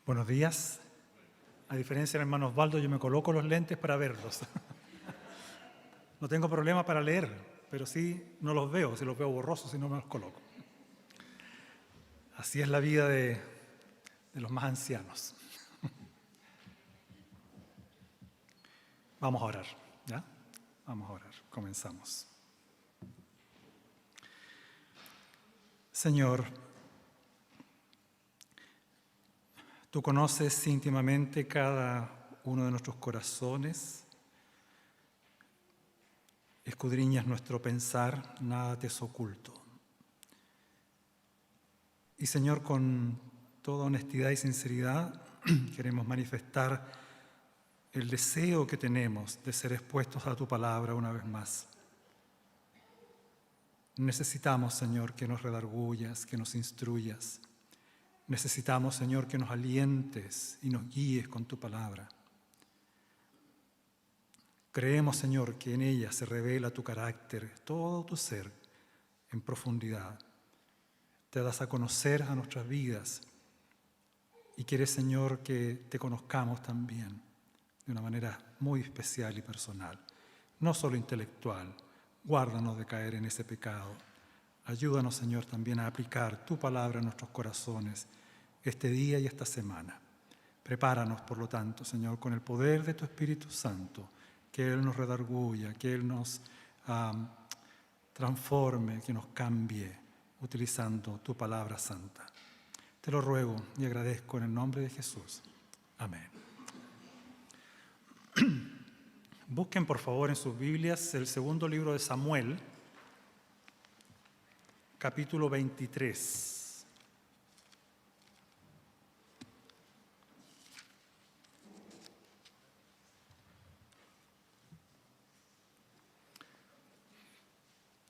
Buenos días. A diferencia del hermano Osvaldo, yo me coloco los lentes para verlos. No tengo problema para leer, pero sí no los veo, si los veo borrosos, si no me los coloco. Así es la vida de los más ancianos. Vamos a orar, ¿ya? Vamos a orar. Comenzamos. Señor, tú conoces íntimamente cada uno de nuestros corazones, escudriñas nuestro pensar, nada te es oculto. Y Señor, con toda honestidad y sinceridad, queremos manifestar el deseo que tenemos de ser expuestos a tu palabra una vez más. Necesitamos, Señor, que nos redarguyas, que nos instruyas. Necesitamos, Señor, que nos alientes y nos guíes con tu palabra. Creemos, Señor, que en ella se revela tu carácter, todo tu ser en profundidad. Te das a conocer a nuestras vidas y quieres, Señor, que te conozcamos también de una manera muy especial y personal, no solo intelectual. Guárdanos de caer en ese pecado. Ayúdanos, Señor, también a aplicar tu palabra en nuestros corazones este día y esta semana. Prepáranos, por lo tanto, Señor, con el poder de tu Espíritu Santo, que Él nos redarguya, que Él nos transforme, que nos cambie, utilizando tu palabra santa. Te lo ruego y agradezco en el nombre de Jesús. Amén. Busquen, por favor, en sus Biblias el segundo libro de Samuel, capítulo 23.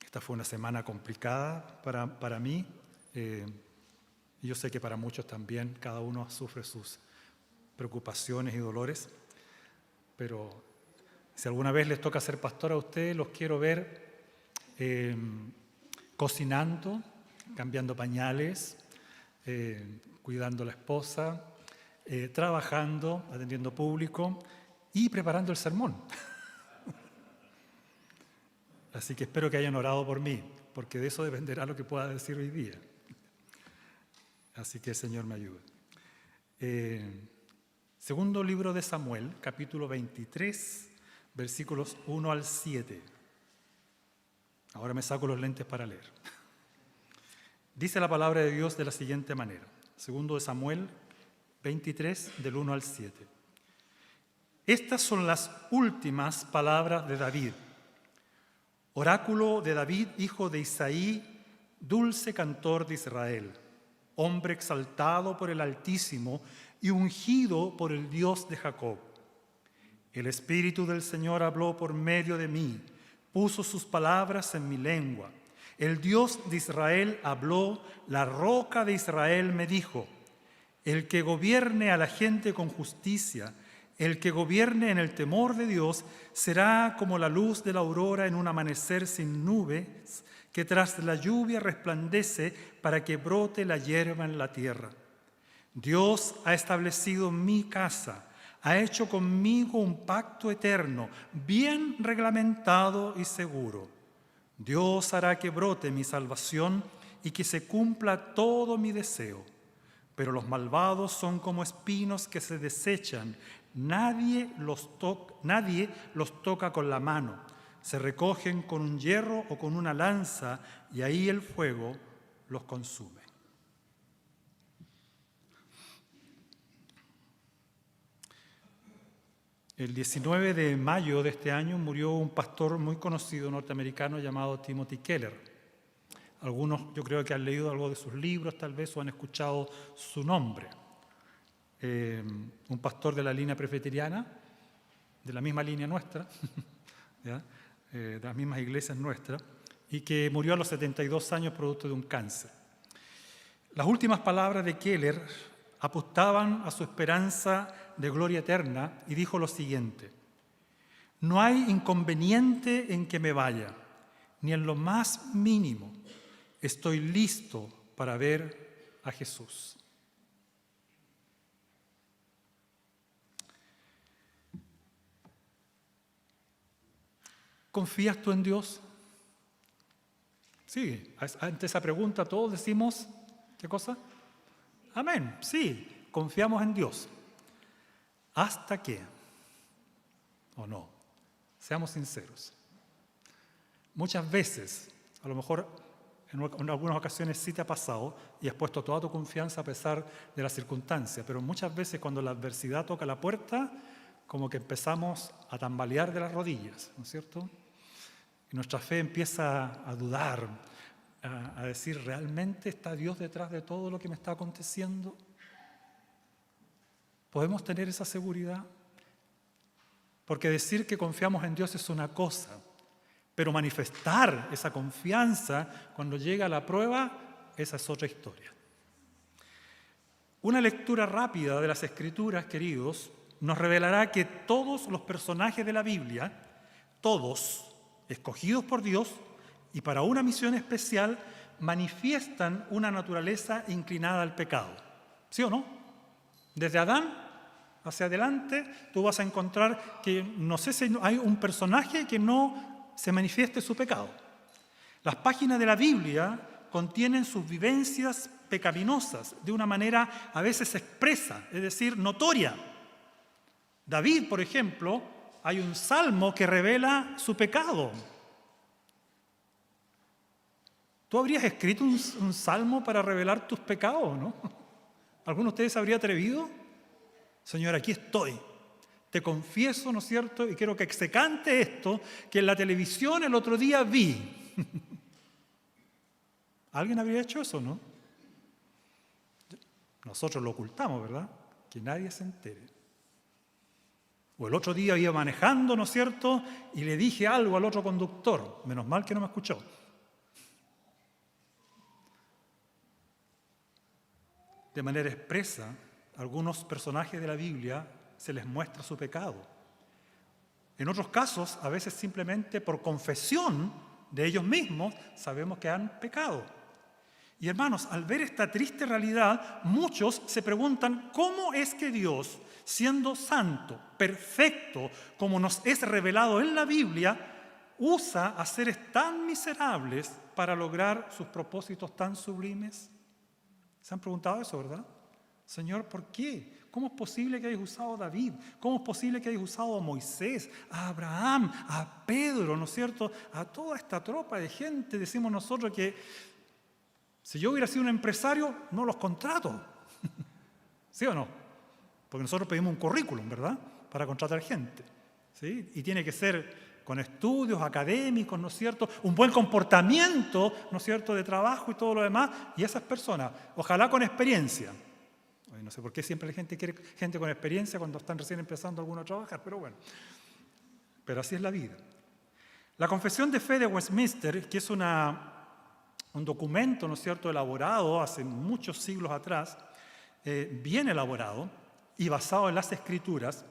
Esta fue una semana complicada para mí. Y yo sé que para muchos también, cada uno sufre sus preocupaciones y dolores, pero si alguna vez les toca ser pastor a ustedes, los quiero ver cocinando, cambiando pañales, cuidando a la esposa, trabajando, atendiendo público y preparando el sermón. Así que espero que hayan orado por mí, porque de eso dependerá lo que pueda decir hoy día. Así que el Señor me ayude. Segundo libro de Samuel, capítulo 23, versículos 1 al 7. Ahora me saco los lentes para leer. Dice la palabra de Dios de la siguiente manera. Segundo de Samuel 23, del 1 al 7. Estas son las últimas palabras de David. Oráculo de David, hijo de Isaí, dulce cantor de Israel, hombre exaltado por el Altísimo y ungido por el Dios de Jacob. El Espíritu del Señor habló por medio de mí, puso sus palabras en mi lengua. El Dios de Israel habló, la roca de Israel me dijo: el que gobierne a la gente con justicia, el que gobierne en el temor de Dios, será como la luz de la aurora en un amanecer sin nubes, que tras la lluvia resplandece para que brote la hierba en la tierra. Dios ha establecido mi casa, ha hecho conmigo un pacto eterno, bien reglamentado y seguro. Dios hará que brote mi salvación y que se cumpla todo mi deseo. Pero los malvados son como espinos que se desechan, nadie los toca con la mano, se recogen con un hierro o con una lanza y ahí el fuego los consume. El 19 de mayo de este año murió un pastor muy conocido norteamericano llamado Timothy Keller. Algunos yo creo que han leído algo de sus libros tal vez o han escuchado su nombre. Un pastor de la línea presbiteriana, de la misma línea nuestra, ¿ya? De las mismas iglesias nuestras, y que murió a los 72 años producto de un cáncer. Las últimas palabras de Keller apuntaban a su esperanza de gloria eterna y dijo lo siguiente: no hay inconveniente en que me vaya, ni en lo más mínimo. Estoy listo para ver a Jesús. ¿Confías tú en Dios? Sí, ante esa pregunta todos decimos, ¿qué cosa? Amén, sí, confiamos en Dios. ¿Hasta qué? ¿O no? Seamos sinceros. Muchas veces, a lo mejor en algunas ocasiones sí te ha pasado y has puesto toda tu confianza a pesar de las circunstancias, pero muchas veces cuando la adversidad toca la puerta, como que empezamos a tambalear de las rodillas, ¿no es cierto? Y nuestra fe empieza a dudar, a decir, ¿realmente está Dios detrás de todo lo que me está aconteciendo? ¿Podemos tener esa seguridad? Porque decir que confiamos en Dios es una cosa, pero manifestar esa confianza cuando llega la prueba, esa es otra historia. Una lectura rápida de las Escrituras, queridos, nos revelará que todos los personajes de la Biblia, todos escogidos por Dios y para una misión especial, manifiestan una naturaleza inclinada al pecado. ¿Sí o no? Desde Adán hacia adelante, tú vas a encontrar que no sé si hay un personaje que no se manifieste su pecado. Las páginas de la Biblia contienen sus vivencias pecaminosas de una manera a veces expresa, es decir, notoria. David, por ejemplo, hay un salmo que revela su pecado. ¿Tú habrías escrito un salmo para revelar tus pecados, no? ¿Alguno de ustedes se habría atrevido? Señor, aquí estoy. Te confieso, ¿no es cierto? Y quiero que se cante esto, que en la televisión el otro día vi. ¿Alguien habría hecho eso, no? Nosotros lo ocultamos, ¿verdad? Que nadie se entere. O el otro día iba manejando, ¿no es cierto? Y le dije algo al otro conductor. Menos mal que no me escuchó. De manera expresa, algunos personajes de la Biblia se les muestra su pecado. En otros casos, a veces simplemente por confesión de ellos mismos, sabemos que han pecado. Y hermanos, al ver esta triste realidad, muchos se preguntan cómo es que Dios, siendo santo, perfecto, como nos es revelado en la Biblia, usa a seres tan miserables para lograr sus propósitos tan sublimes. ¿Se han preguntado eso, verdad? Señor, ¿por qué? ¿Cómo es posible que hayas usado a David? ¿Cómo es posible que hayas usado a Moisés, a Abraham, a Pedro, ¿no es cierto? A toda esta tropa de gente, decimos nosotros que si yo hubiera sido un empresario, no los contrato. ¿Sí o no? Porque nosotros pedimos un currículum, ¿verdad? Para contratar gente. ¿Sí? Y tiene que ser con estudios académicos, ¿no es cierto? Un buen comportamiento, ¿no es cierto?, de trabajo y todo lo demás. Y esas personas, ojalá con experiencia. No sé por qué siempre la gente quiere gente con experiencia cuando están recién empezando algunos a trabajar, pero bueno. Pero así es la vida. La Confesión de Fe de Westminster, que es un documento, ¿no es cierto?, elaborado hace muchos siglos atrás, bien elaborado y basado en las Escrituras,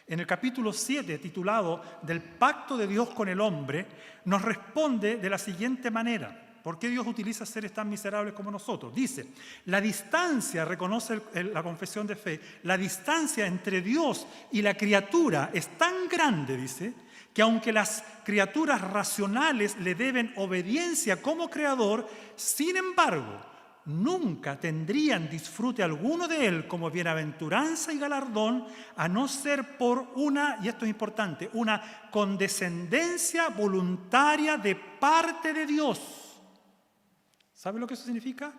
en el capítulo 7, titulado Del pacto de Dios con el hombre, nos responde de la siguiente manera. ¿Por qué Dios utiliza seres tan miserables como nosotros? Dice, la distancia, reconoce la confesión de fe, la distancia entre Dios y la criatura es tan grande, dice, que aunque las criaturas racionales le deben obediencia como creador, sin embargo, nunca tendrían disfrute alguno de él como bienaventuranza y galardón, a no ser por una, y esto es importante, una condescendencia voluntaria de parte de Dios. ¿Sabe lo que eso significa?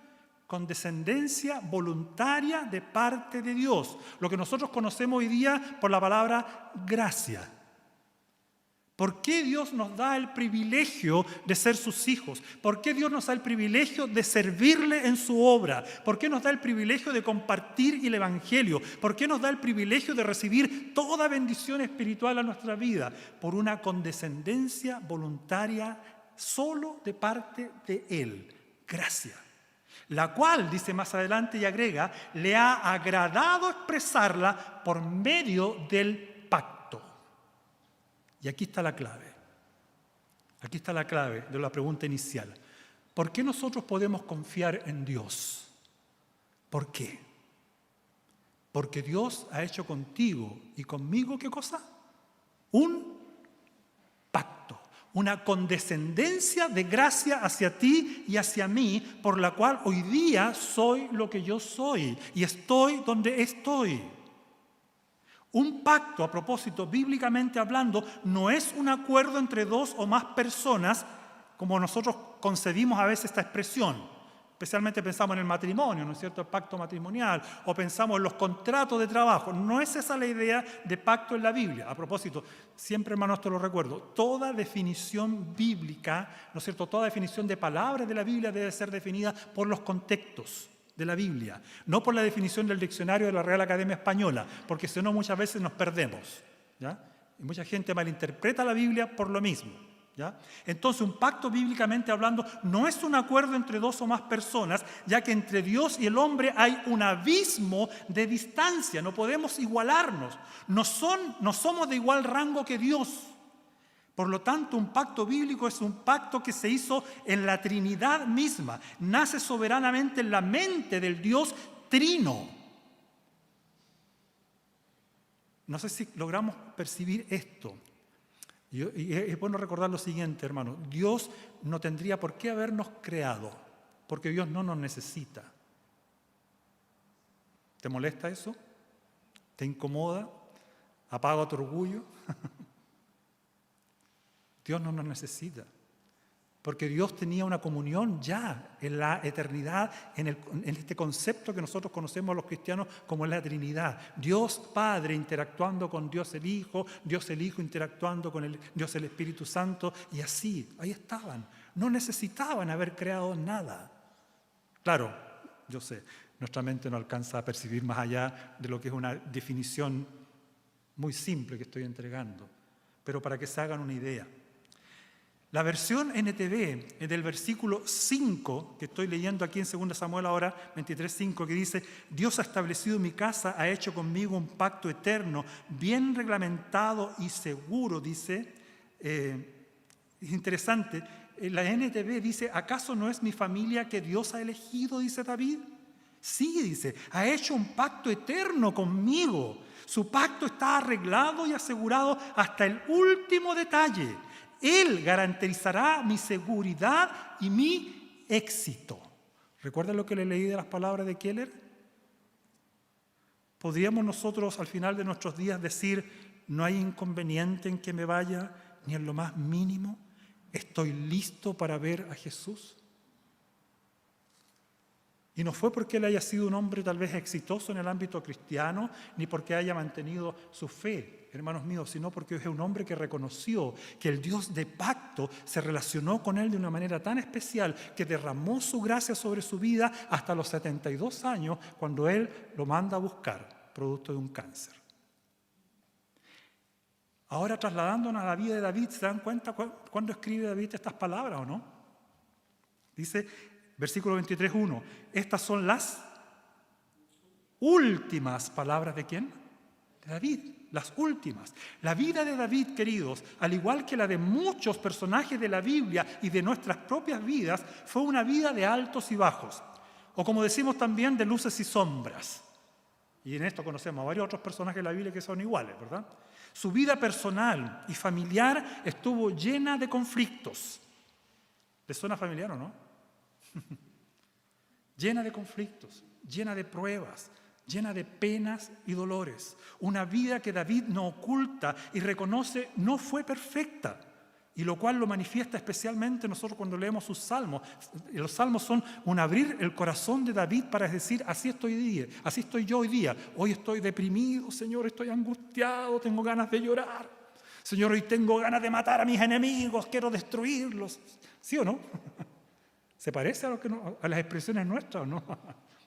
Condescendencia voluntaria de parte de Dios. Lo que nosotros conocemos hoy día por la palabra gracia. ¿Por qué Dios nos da el privilegio de ser sus hijos? ¿Por qué Dios nos da el privilegio de servirle en su obra? ¿Por qué nos da el privilegio de compartir el Evangelio? ¿Por qué nos da el privilegio de recibir toda bendición espiritual a nuestra vida? Por una condescendencia voluntaria solo de parte de Él. Gracia, la cual, dice más adelante y agrega, le ha agradado expresarla por medio del pacto. Y aquí está la clave. Aquí está la clave de la pregunta inicial. ¿Por qué nosotros podemos confiar en Dios? ¿Por qué? Porque Dios ha hecho contigo y conmigo, ¿qué cosa? Un pacto. una condescendencia de gracia hacia ti y hacia mí, por la cual hoy día soy lo que yo soy y estoy donde estoy. Un pacto, a propósito, bíblicamente hablando, no es un acuerdo entre dos o más personas, como nosotros concebimos a veces esta expresión. Especialmente pensamos en el matrimonio, ¿no es cierto?, el pacto matrimonial, o pensamos en los contratos de trabajo. No es esa la idea de pacto en la Biblia. A propósito, siempre, hermanos, esto lo recuerdo, toda definición bíblica, ¿no es cierto?, toda definición de palabras de la Biblia debe ser definida por los contextos de la Biblia, no por la definición del diccionario de la Real Academia Española, porque si no muchas veces nos perdemos, ¿ya? Y mucha gente malinterpreta la Biblia por lo mismo. ¿Ya? Entonces, un pacto bíblicamente hablando no es un acuerdo entre dos o más personas, ya que entre Dios y el hombre hay un abismo de distancia, no podemos igualarnos, no somos de igual rango que Dios. Por lo tanto, un pacto bíblico es un pacto que se hizo en la Trinidad misma, nace soberanamente en la mente del Dios trino. No sé si logramos percibir esto. Y es bueno recordar lo siguiente, hermano. Dios no tendría por qué habernos creado, porque Dios no nos necesita. ¿Te molesta eso? ¿Te incomoda? ¿Apaga tu orgullo? Dios no nos necesita, porque Dios tenía una comunión ya en la eternidad, en este concepto que nosotros conocemos los cristianos como la Trinidad. Dios Padre interactuando con Dios el Hijo interactuando con Dios el Espíritu Santo, y así, ahí estaban. No necesitaban haber creado nada. Claro, yo sé, nuestra mente no alcanza a percibir más allá de lo que es una definición muy simple que estoy entregando, pero para que se hagan una idea. La versión NTV del versículo 5, que estoy leyendo aquí en 2 Samuel ahora, 23:5, que dice: Dios ha establecido mi casa, ha hecho conmigo un pacto eterno, bien reglamentado y seguro, dice. Es interesante, la NTV dice: ¿acaso no es mi familia que Dios ha elegido?, dice David. Sí, dice, ha hecho un pacto eterno conmigo. Su pacto está arreglado y asegurado hasta el último detalle. Él garantizará mi seguridad y mi éxito. ¿Recuerdan lo que le leí de las palabras de Keller? ¿Podríamos nosotros al final de nuestros días decir: no hay inconveniente en que me vaya, ni en lo más mínimo? ¿Estoy listo para ver a Jesús? Y no fue porque él haya sido un hombre tal vez exitoso en el ámbito cristiano, ni porque haya mantenido su fe, hermanos míos, sino porque es un hombre que reconoció que el Dios de pacto se relacionó con él de una manera tan especial que derramó su gracia sobre su vida hasta los 72 años, cuando él lo manda a buscar, producto de un cáncer. Ahora, trasladándonos a la vida de David, ¿se dan cuenta cuándo escribe David estas palabras o no? Dice, versículo 23:1, estas son las últimas palabras ¿de quién? De David, las últimas. La vida de David, queridos, al igual que la de muchos personajes de la Biblia y de nuestras propias vidas, fue una vida de altos y bajos, o como decimos también, de luces y sombras. Y en esto conocemos a varios otros personajes de la Biblia que son iguales, ¿verdad? Su vida personal y familiar estuvo llena de conflictos. ¿Les suena familiar o no? Llena de conflictos, llena de pruebas, llena de penas y dolores. Una vida que David no oculta y reconoce no fue perfecta, y lo cual lo manifiesta especialmente nosotros cuando leemos sus salmos. Los salmos son un abrir el corazón de David para decir: así estoy yo hoy día. Hoy estoy deprimido, Señor, estoy angustiado, tengo ganas de llorar. Señor, hoy tengo ganas de matar a mis enemigos, quiero destruirlos. ¿Sí o no? ¿Se parece a las expresiones nuestras o no?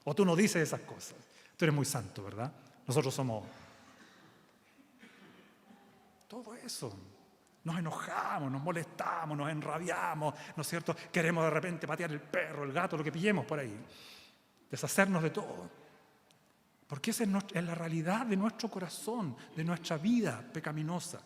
¿O tú no dices esas cosas? Tú eres muy santo, ¿verdad? Nosotros somos todo eso. Nos enojamos, nos molestamos, nos enrabiamos, ¿no es cierto? Queremos de repente patear el perro, el gato, lo que pillemos por ahí. Deshacernos de todo. Porque esa es la realidad de nuestro corazón, de nuestra vida pecaminosa.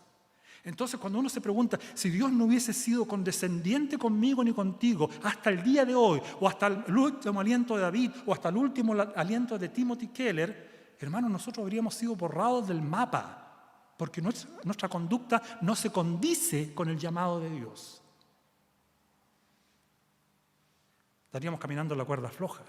Entonces, cuando uno se pregunta, si Dios no hubiese sido condescendiente conmigo ni contigo hasta el día de hoy, o hasta el último aliento de David, o hasta el último aliento de Timothy Keller, hermanos, nosotros habríamos sido borrados del mapa. porque nuestra conducta no se condice con el llamado de Dios. Estaríamos caminando en la cuerda floja.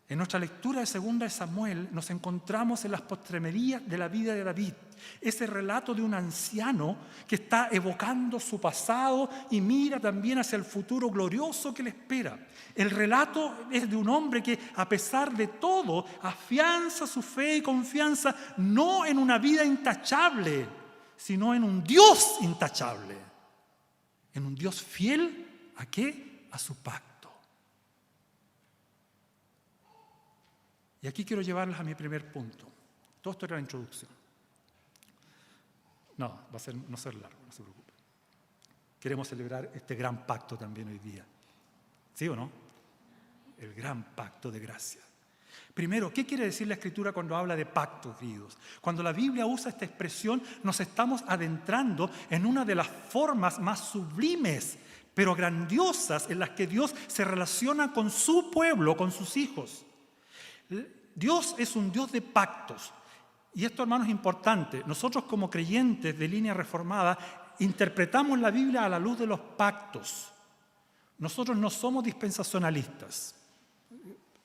En nuestra lectura de 2 de Samuel nos encontramos en las postremerías de la vida de David, ese relato de un anciano que está evocando su pasado y mira también hacia el futuro glorioso que le espera. El relato es de un hombre que, a pesar de todo, afianza su fe y confianza no en una vida intachable, sino en un Dios intachable, en un Dios fiel ¿a qué? A su pacto. Y aquí quiero llevarlas a mi primer punto. Todo esto era la introducción. No, va a no ser largo, no se preocupe. Queremos celebrar este gran pacto también hoy día. ¿Sí o no? El gran pacto de gracia. Primero, ¿qué quiere decir la Escritura cuando habla de pacto, queridos? Cuando la Biblia usa esta expresión, nos estamos adentrando en una de las formas más sublimes, pero grandiosas, en las que Dios se relaciona con su pueblo, con sus hijos. Dios es un Dios de pactos. Y esto, hermanos, es importante. Nosotros, como creyentes de línea reformada, interpretamos la Biblia a la luz de los pactos. Nosotros no somos dispensacionalistas.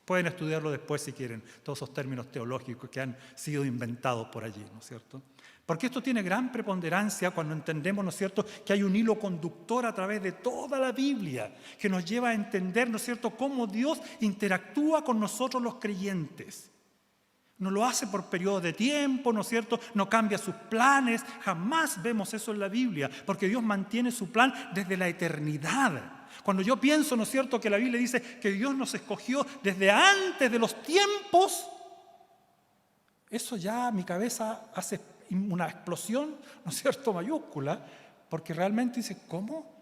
Pueden estudiarlo después si quieren, todos esos términos teológicos que han sido inventados por allí, ¿no es cierto? Porque esto tiene gran preponderancia cuando entendemos, ¿no es cierto?, que hay un hilo conductor a través de toda la Biblia que nos lleva a entender, ¿no es cierto?, cómo Dios interactúa con nosotros los creyentes. No lo hace por periodos de tiempo, ¿no es cierto?, no cambia sus planes, jamás vemos eso en la Biblia, porque Dios mantiene su plan desde la eternidad. Cuando yo pienso, ¿no es cierto?, que la Biblia dice que Dios nos escogió desde antes de los tiempos, eso ya mi cabeza hace una explosión, ¿no es cierto?, mayúscula, porque realmente dice, ¿cómo?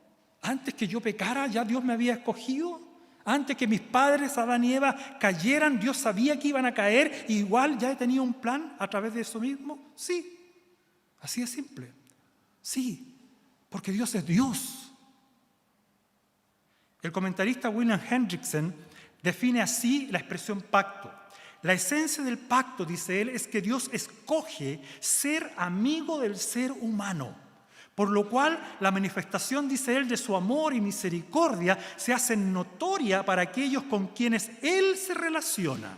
Antes que yo pecara ya Dios me había escogido. Antes que mis padres, Adán y Eva, cayeran, Dios sabía que iban a caer, y igual ya tenía un plan a través de eso mismo. Sí, así es simple. Sí, porque Dios es Dios. El comentarista William Hendrickson define así la expresión pacto. La esencia del pacto, dice él, es que Dios escoge ser amigo del ser humano, por lo cual la manifestación, dice él, de su amor y misericordia se hace notoria para aquellos con quienes él se relaciona.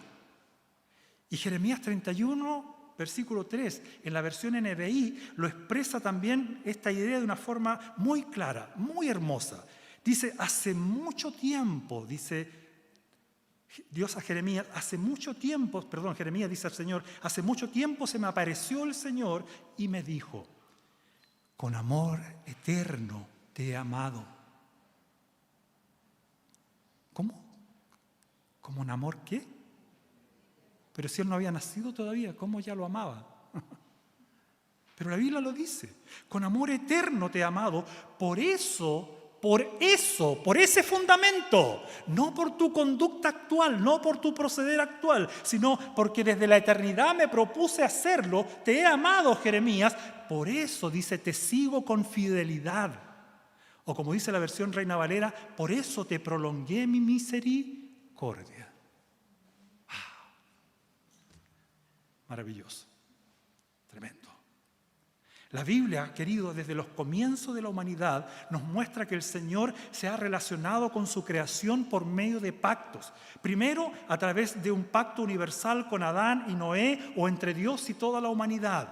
Y Jeremías 31, versículo 3, en la versión NBI, lo expresa también esta idea de una forma muy clara, muy hermosa. Dice, hace mucho tiempo, dice Dios a Jeremías, Jeremías dice al Señor, hace mucho tiempo se me apareció el Señor y me dijo, con amor eterno te he amado. ¿Cómo? ¿Como un amor qué? Pero si él no había nacido todavía, ¿cómo ya lo amaba? Pero la Biblia lo dice, con amor eterno te he amado, por ese fundamento, no por tu conducta actual, no por tu proceder actual, sino porque desde la eternidad me propuse hacerlo, te he amado, Jeremías, por eso, dice, te sigo con fidelidad. O como dice la versión Reina Valera, por eso te prolongué mi misericordia. Maravilloso, tremendo. La Biblia, querido, desde los comienzos de la humanidad nos muestra que el Señor se ha relacionado con su creación por medio de pactos. Primero, a través de un pacto universal con Adán y Noé o entre Dios y toda la humanidad.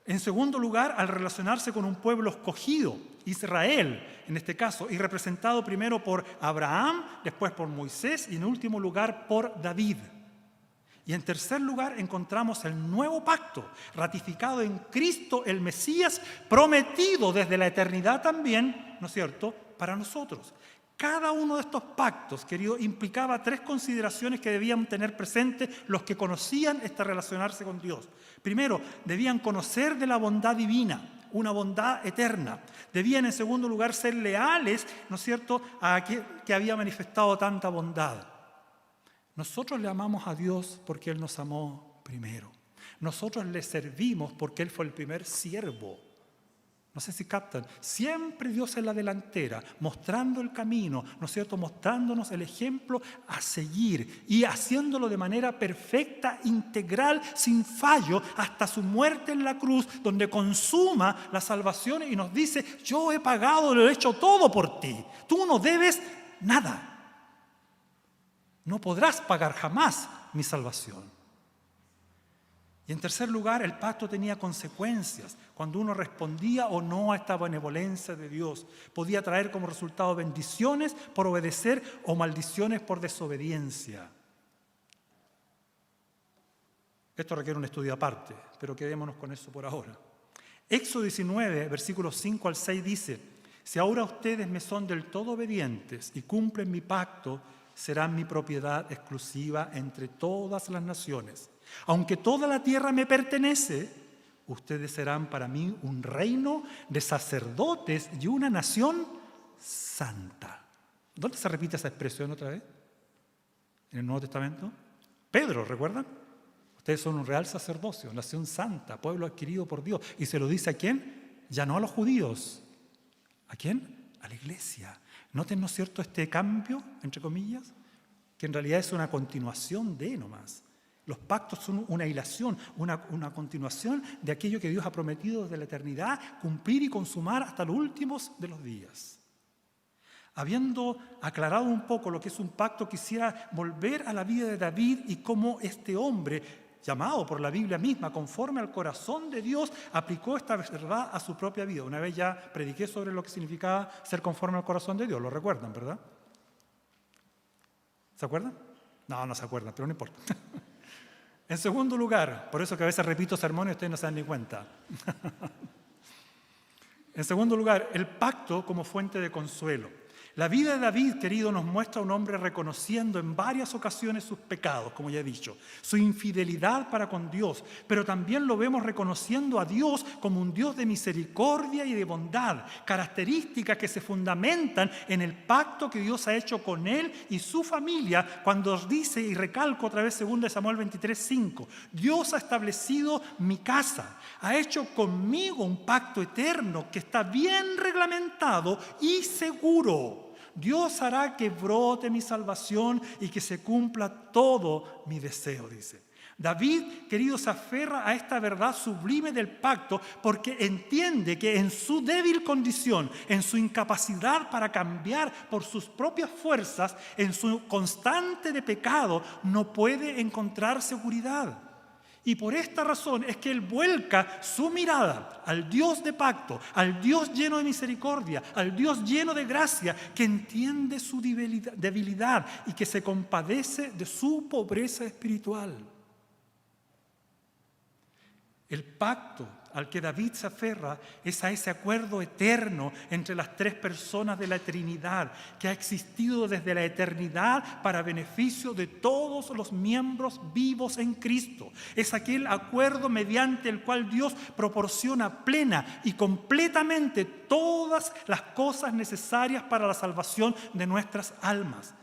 En segundo lugar, al relacionarse con un pueblo escogido, Israel en este caso, y representado primero por Abraham, después por Moisés y en último lugar por David. Y en tercer lugar encontramos el nuevo pacto, ratificado en Cristo el Mesías, prometido desde la eternidad también, ¿no es cierto?, para nosotros. Cada uno de estos pactos, querido, implicaba 3 consideraciones que debían tener presentes los que conocían relacionarse con Dios. Primero, debían conocer de la bondad divina, una bondad eterna. Debían, en segundo lugar, ser leales, ¿no es cierto?, a que había manifestado tanta bondad. Nosotros le amamos a Dios porque Él nos amó primero. Nosotros le servimos porque Él fue el primer siervo. No sé si captan. Siempre Dios en la delantera, mostrando el camino, ¿no es cierto? Mostrándonos el ejemplo a seguir y haciéndolo de manera perfecta, integral, sin fallo, hasta su muerte en la cruz, donde consuma la salvación y nos dice: yo he pagado, lo he hecho todo por ti. Tú no debes nada. No podrás pagar jamás mi salvación. Y en tercer lugar, el pacto tenía consecuencias. Cuando uno respondía o no a esta benevolencia de Dios, podía traer como resultado bendiciones por obedecer o maldiciones por desobediencia. Esto requiere un estudio aparte, pero quedémonos con eso por ahora. Éxodo 19, versículos 5 al 6 dice: si ahora ustedes me son del todo obedientes y cumplen mi pacto, serán mi propiedad exclusiva entre todas las naciones. Aunque toda la tierra me pertenece, ustedes serán para mí un reino de sacerdotes y una nación santa. ¿Dónde se repite esa expresión otra vez? ¿En el Nuevo Testamento? Pedro, ¿recuerdan? Ustedes son un real sacerdocio, nación santa, pueblo adquirido por Dios. ¿Y se lo dice a quién? Ya no a los judíos. ¿A quién? A la iglesia. Noten, ¿no es cierto?, este cambio, entre comillas, que en realidad es una continuación de nomás. Los pactos son una hilación, una continuación de aquello que Dios ha prometido desde la eternidad, cumplir y consumar hasta los últimos de los días. Habiendo aclarado un poco lo que es un pacto, quisiera volver a la vida de David y cómo este hombre, llamado por la Biblia misma, conforme al corazón de Dios, aplicó esta verdad a su propia vida. Una vez ya prediqué sobre lo que significaba ser conforme al corazón de Dios, lo recuerdan, ¿verdad? ¿Se acuerdan? No se acuerdan, pero no importa. En segundo lugar, por eso que a veces repito sermones y ustedes no se dan ni cuenta. En segundo lugar, el pacto como fuente de consuelo. La vida de David, querido, nos muestra a un hombre reconociendo en varias ocasiones sus pecados, como ya he dicho, su infidelidad para con Dios, pero también lo vemos reconociendo a Dios como un Dios de misericordia y de bondad, características que se fundamentan en el pacto que Dios ha hecho con él y su familia, cuando dice, y recalco otra vez 2 Samuel 23:5, Dios ha establecido mi casa, ha hecho conmigo un pacto eterno que está bien reglamentado y seguro. Dios hará que brote mi salvación y que se cumpla todo mi deseo, dice. David, querido, se aferra a esta verdad sublime del pacto porque entiende que en su débil condición, en su incapacidad para cambiar por sus propias fuerzas, en su constante de pecado, no puede encontrar seguridad. Y por esta razón es que él vuelca su mirada al Dios de pacto, al Dios lleno de misericordia, al Dios lleno de gracia, que entiende su debilidad y que se compadece de su pobreza espiritual. El pacto al que David se aferra es a ese acuerdo eterno entre las tres personas de la Trinidad, que ha existido desde la eternidad para beneficio de todos los miembros vivos en Cristo. Es aquel acuerdo mediante el cual Dios proporciona plena y completamente todas las cosas necesarias para la salvación de nuestras almas.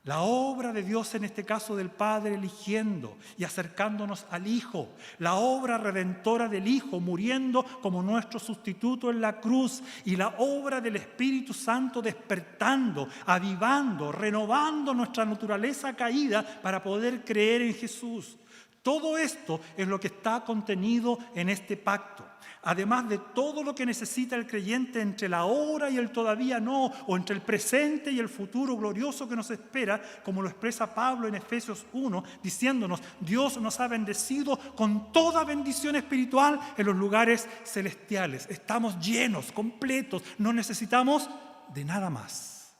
La obra de Dios, en este caso del Padre eligiendo y acercándonos al Hijo, la obra redentora del Hijo muriendo como nuestro sustituto en la cruz, y la obra del Espíritu Santo despertando, avivando, renovando nuestra naturaleza caída para poder creer en Jesús. Todo esto es lo que está contenido en este pacto. Además de todo lo que necesita el creyente entre la ahora y el todavía no, o entre el presente y el futuro glorioso que nos espera, como lo expresa Pablo en Efesios 1, diciéndonos: Dios nos ha bendecido con toda bendición espiritual en los lugares celestiales. Estamos llenos, completos, no necesitamos de nada más.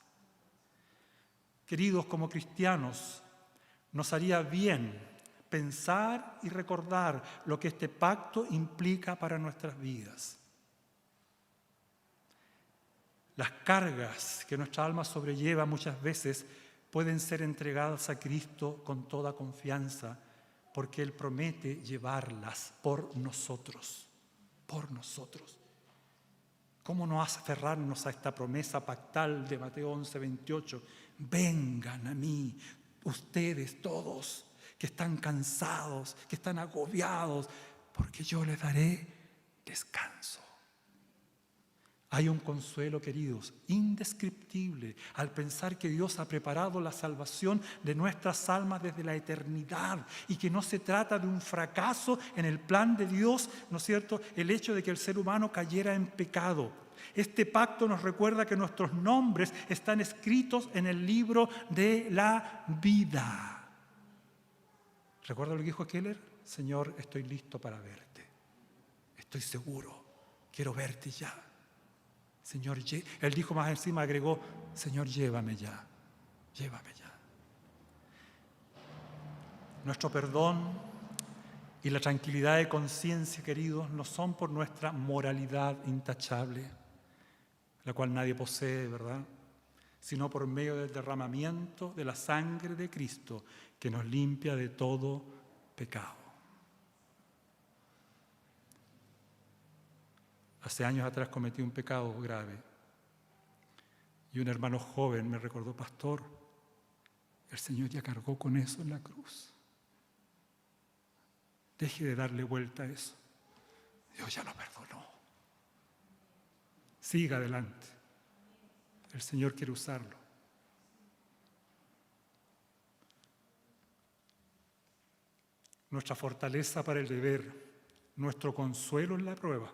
Queridos, como cristianos, nos haría bien pensar y recordar lo que este pacto implica para nuestras vidas. Las cargas que nuestra alma sobrelleva muchas veces pueden ser entregadas a Cristo con toda confianza, porque Él promete llevarlas por nosotros, por nosotros. ¿Cómo no aferrarnos a esta promesa pactal de Mateo 11:28? Vengan a mí, ustedes todos, que están cansados, que están agobiados, porque yo les daré descanso. Hay un consuelo, queridos, indescriptible al pensar que Dios ha preparado la salvación de nuestras almas desde la eternidad y que no se trata de un fracaso en el plan de Dios, ¿no es cierto?, el hecho de que el ser humano cayera en pecado. Este pacto nos recuerda que nuestros nombres están escritos en el libro de la vida. ¿Recuerda lo que dijo Keller? Señor, estoy listo para verte. Estoy seguro. Quiero verte ya. Señor, él dijo más encima, agregó, Señor, llévame ya. Llévame ya. Nuestro perdón y la tranquilidad de conciencia, queridos, no son por nuestra moralidad intachable, la cual nadie posee, ¿verdad?, sino por medio del derramamiento de la sangre de Cristo que nos limpia de todo pecado. Hace años atrás cometí un pecado grave y un hermano joven me recordó, pastor, el Señor ya cargó con eso en la cruz. Deje de darle vuelta a eso. Dios ya lo perdonó. Siga adelante. El Señor quiere usarlo. Nuestra fortaleza para el deber, nuestro consuelo en la prueba,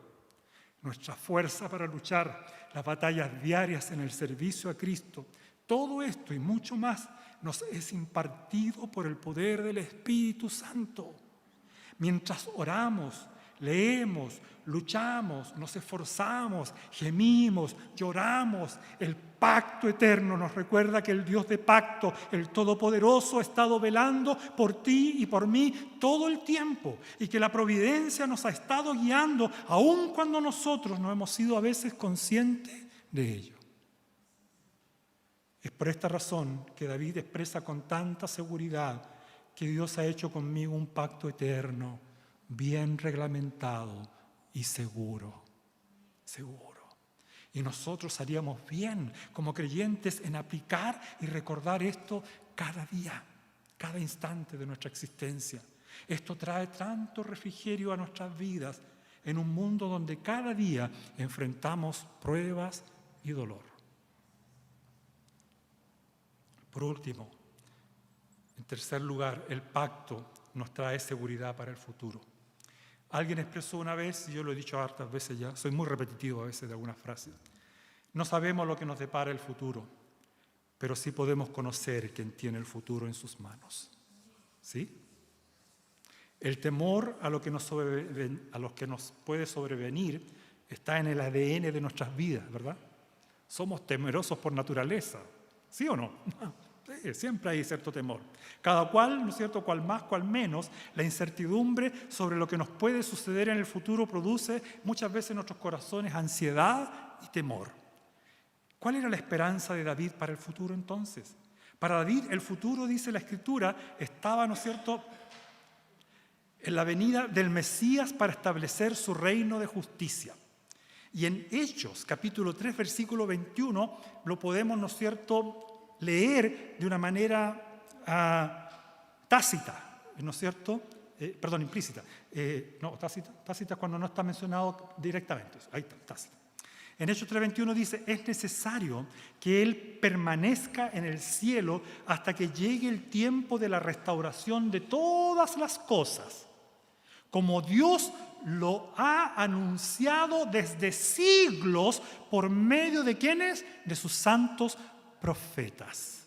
nuestra fuerza para luchar las batallas diarias en el servicio a Cristo, todo esto y mucho más nos es impartido por el poder del Espíritu Santo. Mientras oramos, leemos, luchamos, nos esforzamos, gemimos, lloramos, el pacto eterno nos recuerda que el Dios de pacto, el Todopoderoso, ha estado velando por ti y por mí todo el tiempo y que la providencia nos ha estado guiando aun cuando nosotros no hemos sido a veces conscientes de ello. Es por esta razón que David expresa con tanta seguridad que Dios ha hecho conmigo un pacto eterno, bien reglamentado y seguro. Seguro. Y nosotros haríamos bien como creyentes en aplicar y recordar esto cada día, cada instante de nuestra existencia. Esto trae tanto refrigerio a nuestras vidas en un mundo donde cada día enfrentamos pruebas y dolor. Por último, en tercer lugar, el pacto nos trae seguridad para el futuro. Alguien expresó una vez, y yo lo he dicho hartas veces ya, soy muy repetitivo a veces de algunas frases, no sabemos lo que nos depara el futuro, pero sí podemos conocer quién tiene el futuro en sus manos. ¿Sí? El temor a lo que nos puede sobrevenir está en el ADN de nuestras vidas, ¿verdad? Somos temerosos por naturaleza, ¿sí o no? Sí, siempre hay cierto temor. Cada cual, ¿no es cierto?, cual más, cual menos, la incertidumbre sobre lo que nos puede suceder en el futuro produce muchas veces en nuestros corazones ansiedad y temor. ¿Cuál era la esperanza de David para el futuro entonces? Para David el futuro, dice la Escritura, estaba, ¿no es cierto?, en la venida del Mesías para establecer su reino de justicia. Y en Hechos, capítulo 3, versículo 21, lo podemos, ¿no es cierto?, leer de una manera tácita, ¿no es cierto? Implícita. Tácita cuando no está mencionado directamente. Ahí está, tácita. En Hechos 3:21 dice, es necesario que Él permanezca en el cielo hasta que llegue el tiempo de la restauración de todas las cosas, como Dios lo ha anunciado desde siglos por medio de ¿quiénes? De sus santos profetas.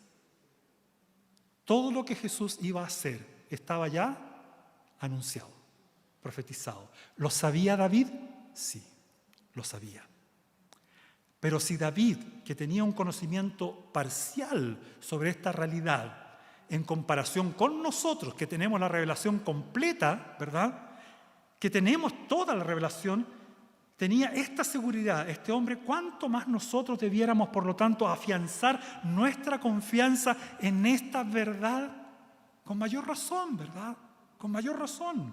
Todo lo que Jesús iba a hacer estaba ya anunciado, profetizado. ¿Lo sabía David? Sí, lo sabía. Pero si David, que tenía un conocimiento parcial sobre esta realidad, en comparación con nosotros, que tenemos la revelación completa, ¿verdad?, que tenemos toda la revelación, tenía esta seguridad, este hombre, cuánto más nosotros debiéramos, por lo tanto, afianzar nuestra confianza en esta verdad con mayor razón, ¿verdad? Con mayor razón.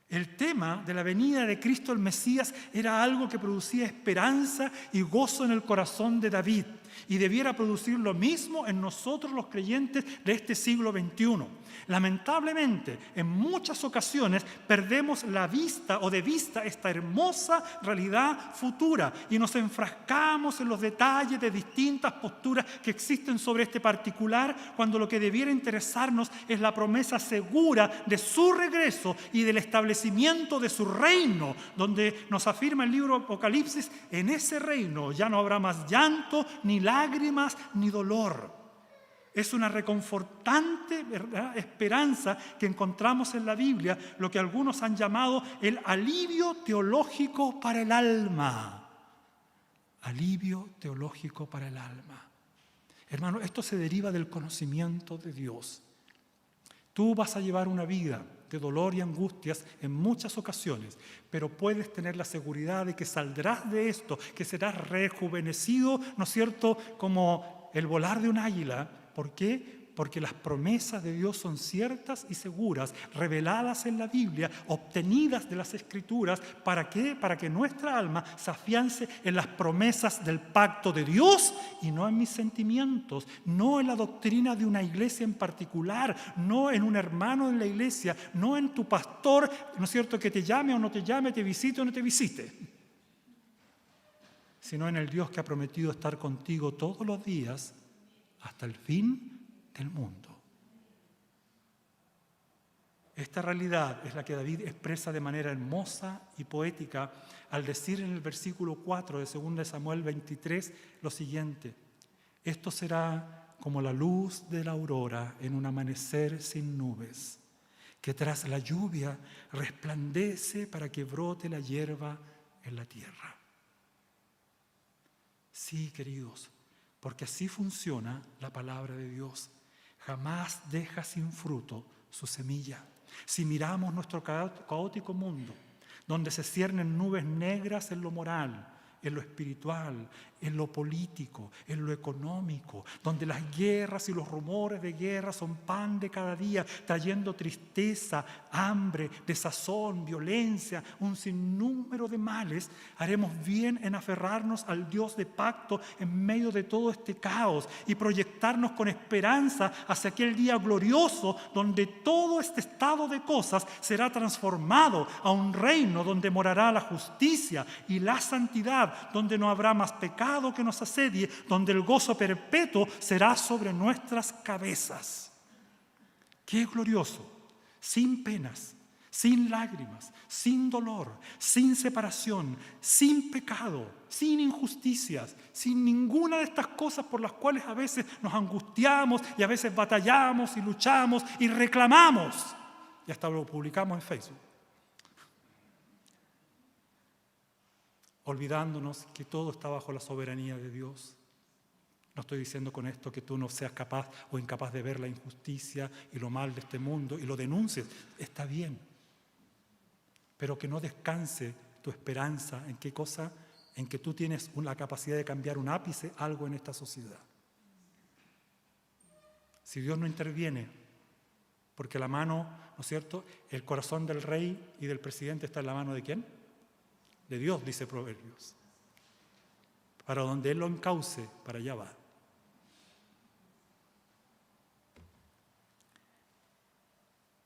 El tema de la venida de Cristo el Mesías era algo que producía esperanza y gozo en el corazón de David. y debiera producir lo mismo en nosotros los creyentes de este siglo XXI. Lamentablemente, en muchas ocasiones perdemos la vista o de vista esta hermosa realidad futura y nos enfrascamos en los detalles de distintas posturas que existen sobre este particular, cuando lo que debiera interesarnos es la promesa segura de su regreso y del establecimiento de su reino, donde nos afirma el libro Apocalipsis: en ese reino ya no habrá más llanto, ni lágrimas, ni dolor. Es una reconfortante, ¿verdad?, esperanza que encontramos en la Biblia, lo que algunos han llamado el alivio teológico para el alma. Alivio teológico para el alma. Hermano, esto se deriva del conocimiento de Dios. Tú vas a llevar una vida de dolor y angustias en muchas ocasiones, pero puedes tener la seguridad de que saldrás de esto, que serás rejuvenecido, ¿no es cierto?, como el volar de un águila. ¿Por qué? Porque las promesas de Dios son ciertas y seguras, reveladas en la Biblia, obtenidas de las Escrituras. ¿Para qué? Para que nuestra alma se afiance en las promesas del pacto de Dios y no en mis sentimientos, no en la doctrina de una iglesia en particular, no en un hermano en la iglesia, no en tu pastor, ¿no es cierto?, que te llame o no te llame, te visite o no te visite, sino en el Dios que ha prometido estar contigo todos los días hasta el fin del mundo. Esta realidad es la que David expresa de manera hermosa y poética al decir en el versículo 4 de 2 Samuel 23 lo siguiente: esto será como la luz de la aurora en un amanecer sin nubes, que tras la lluvia resplandece para que brote la hierba en la tierra. Sí, queridos, porque así funciona la palabra de Dios. Jamás deja sin fruto su semilla. Si miramos nuestro caótico mundo, donde se ciernen nubes negras en lo moral, en lo espiritual, en lo político, en lo económico, donde las guerras y los rumores de guerra son pan de cada día, trayendo tristeza, hambre, desazón, violencia, un sinnúmero de males, haremos bien en aferrarnos al Dios de pacto en medio de todo este caos y proyectarnos con esperanza hacia aquel día glorioso donde todo este estado de cosas será transformado a un reino donde morará la justicia y la santidad, donde no habrá más pecado que nos asedie, donde el gozo perpetuo será sobre nuestras cabezas. ¡Qué glorioso! Sin penas, sin lágrimas, sin dolor, sin separación, sin pecado, sin injusticias, sin ninguna de estas cosas por las cuales a veces nos angustiamos y a veces batallamos y luchamos y reclamamos. Y hasta lo publicamos en Facebook. Olvidándonos que todo está bajo la soberanía de Dios. No estoy diciendo con esto que tú no seas capaz o incapaz de ver la injusticia y lo mal de este mundo y lo denuncies. Está bien. Pero que no descanse tu esperanza en qué cosa, en que tú tienes la capacidad de cambiar un ápice, algo en esta sociedad. Si Dios no interviene, porque la mano, ¿no es cierto?, el corazón del rey y del presidente está en la mano ¿de quién? De Dios, dice Proverbios. Para donde Él lo encauce, para allá va.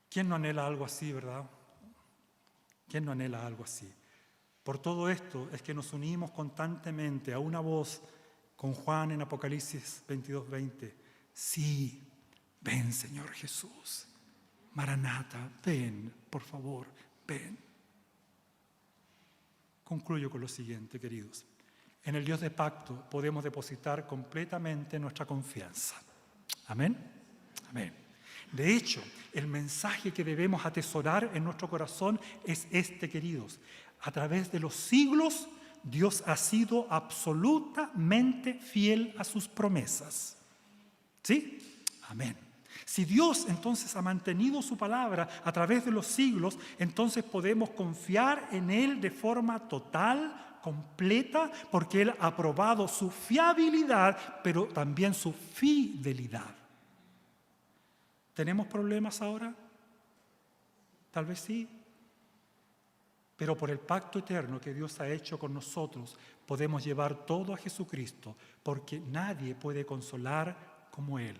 ¿Quién no anhela algo así, verdad? ¿Quién no anhela algo así? Por todo esto es que nos unimos constantemente a una voz con Juan en Apocalipsis 22:20. Sí, ven, Señor Jesús. Maranata, ven, por favor, ven. Concluyo con lo siguiente, queridos. En el Dios de pacto podemos depositar completamente nuestra confianza. ¿Amén? Amén. De hecho, el mensaje que debemos atesorar en nuestro corazón es este, queridos. A través de los siglos, Dios ha sido absolutamente fiel a sus promesas. ¿Sí? Amén. Si Dios entonces ha mantenido su palabra a través de los siglos, entonces podemos confiar en Él de forma total, completa, porque Él ha probado su fiabilidad, pero también su fidelidad. ¿Tenemos problemas ahora? Tal vez sí. Pero por el pacto eterno que Dios ha hecho con nosotros, podemos llevar todo a Jesucristo, porque nadie puede consolar como Él.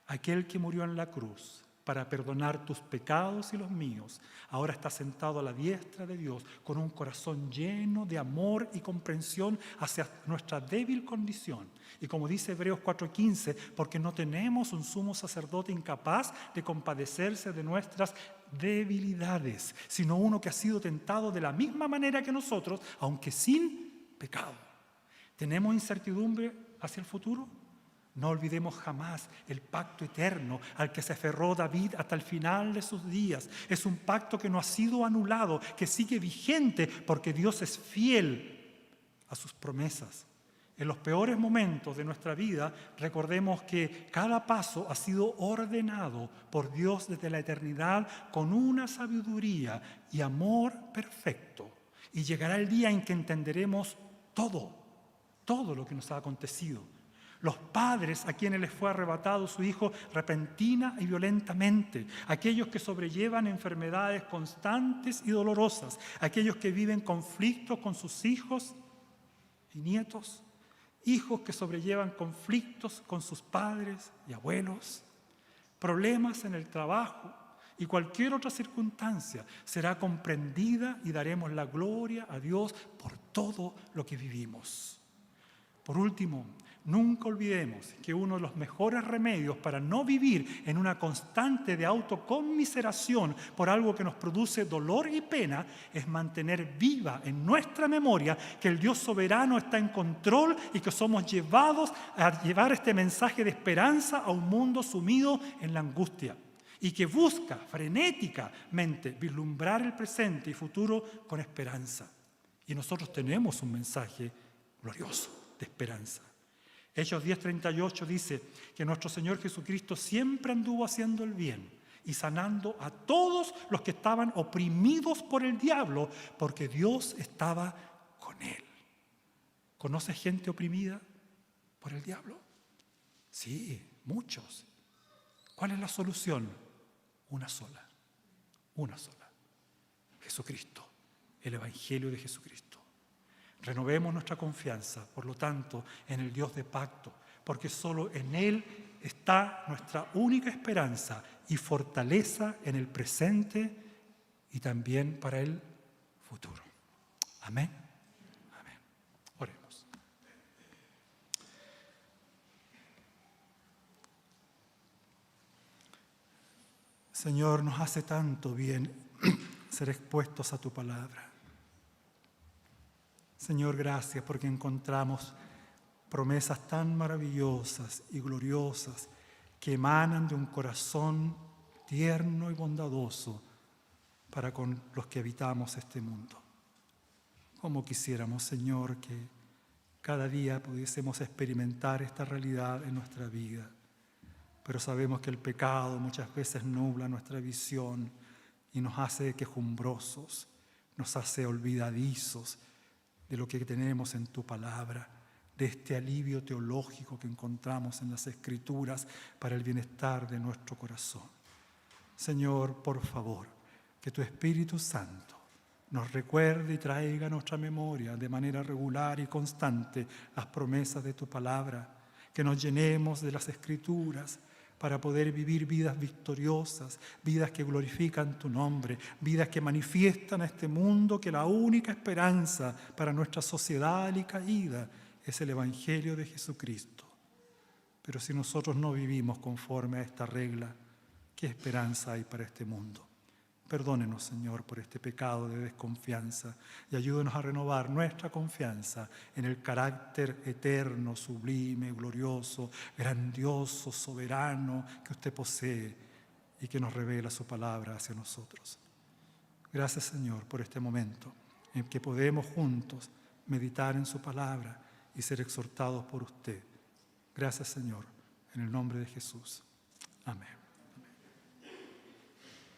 Aquel que murió en la cruz para perdonar tus pecados y los míos, ahora está sentado a la diestra de Dios con un corazón lleno de amor y comprensión hacia nuestra débil condición. Y como dice Hebreos 4:15, porque no tenemos un sumo sacerdote incapaz de compadecerse de nuestras debilidades, sino uno que ha sido tentado de la misma manera que nosotros, aunque sin pecado. ¿Tenemos incertidumbre hacia el futuro? No olvidemos jamás el pacto eterno al que se aferró David hasta el final de sus días. Es un pacto que no ha sido anulado, que sigue vigente porque Dios es fiel a sus promesas. En los peores momentos de nuestra vida, recordemos que cada paso ha sido ordenado por Dios desde la eternidad con una sabiduría y amor perfecto. Y llegará el día en que entenderemos todo lo que nos ha acontecido. Los padres a quienes les fue arrebatado su hijo repentina y violentamente, aquellos que sobrellevan enfermedades constantes y dolorosas, aquellos que viven conflictos con sus hijos y nietos, hijos que sobrellevan conflictos con sus padres y abuelos, problemas en el trabajo y cualquier otra circunstancia será comprendida y daremos la gloria a Dios por todo lo que vivimos. Por último, nunca olvidemos que uno de los mejores remedios para no vivir en una constante de autoconmiseración por algo que nos produce dolor y pena es mantener viva en nuestra memoria que el Dios soberano está en control y que somos llevados a llevar este mensaje de esperanza a un mundo sumido en la angustia y que busca frenéticamente vislumbrar el presente y futuro con esperanza. Y nosotros tenemos un mensaje glorioso de esperanza. Hechos 10:38 dice que nuestro Señor Jesucristo siempre anduvo haciendo el bien y sanando a todos los que estaban oprimidos por el diablo, porque Dios estaba con él. ¿Conoces gente oprimida por el diablo? Sí, muchos. ¿Cuál es la solución? Una sola. Jesucristo, el Evangelio de Jesucristo. Renovemos nuestra confianza, por lo tanto, en el Dios de pacto, porque solo en Él está nuestra única esperanza y fortaleza en el presente y también para el futuro. Amén. Amén. Oremos. Señor, nos hace tanto bien ser expuestos a tu palabra. Señor, gracias porque encontramos promesas tan maravillosas y gloriosas que emanan de un corazón tierno y bondadoso para con los que habitamos este mundo. Como quisiéramos, Señor, que cada día pudiésemos experimentar esta realidad en nuestra vida. Pero sabemos que el pecado muchas veces nubla nuestra visión y nos hace quejumbrosos, nos hace olvidadizos de lo que tenemos en tu palabra, de este alivio teológico que encontramos en las Escrituras para el bienestar de nuestro corazón. Señor, por favor, que tu Espíritu Santo nos recuerde y traiga a nuestra memoria de manera regular y constante las promesas de tu palabra, que nos llenemos de las Escrituras para poder vivir vidas victoriosas, vidas que glorifican tu nombre, vidas que manifiestan a este mundo que la única esperanza para nuestra sociedad alicaída es el Evangelio de Jesucristo. Pero si nosotros no vivimos conforme a esta regla, ¿qué esperanza hay para este mundo? Perdónenos, Señor, por este pecado de desconfianza y ayúdenos a renovar nuestra confianza en el carácter eterno, sublime, glorioso, grandioso, soberano que usted posee y que nos revela su palabra hacia nosotros. Gracias, Señor, por este momento en que podemos juntos meditar en su palabra y ser exhortados por usted. Gracias, Señor, en el nombre de Jesús. Amén.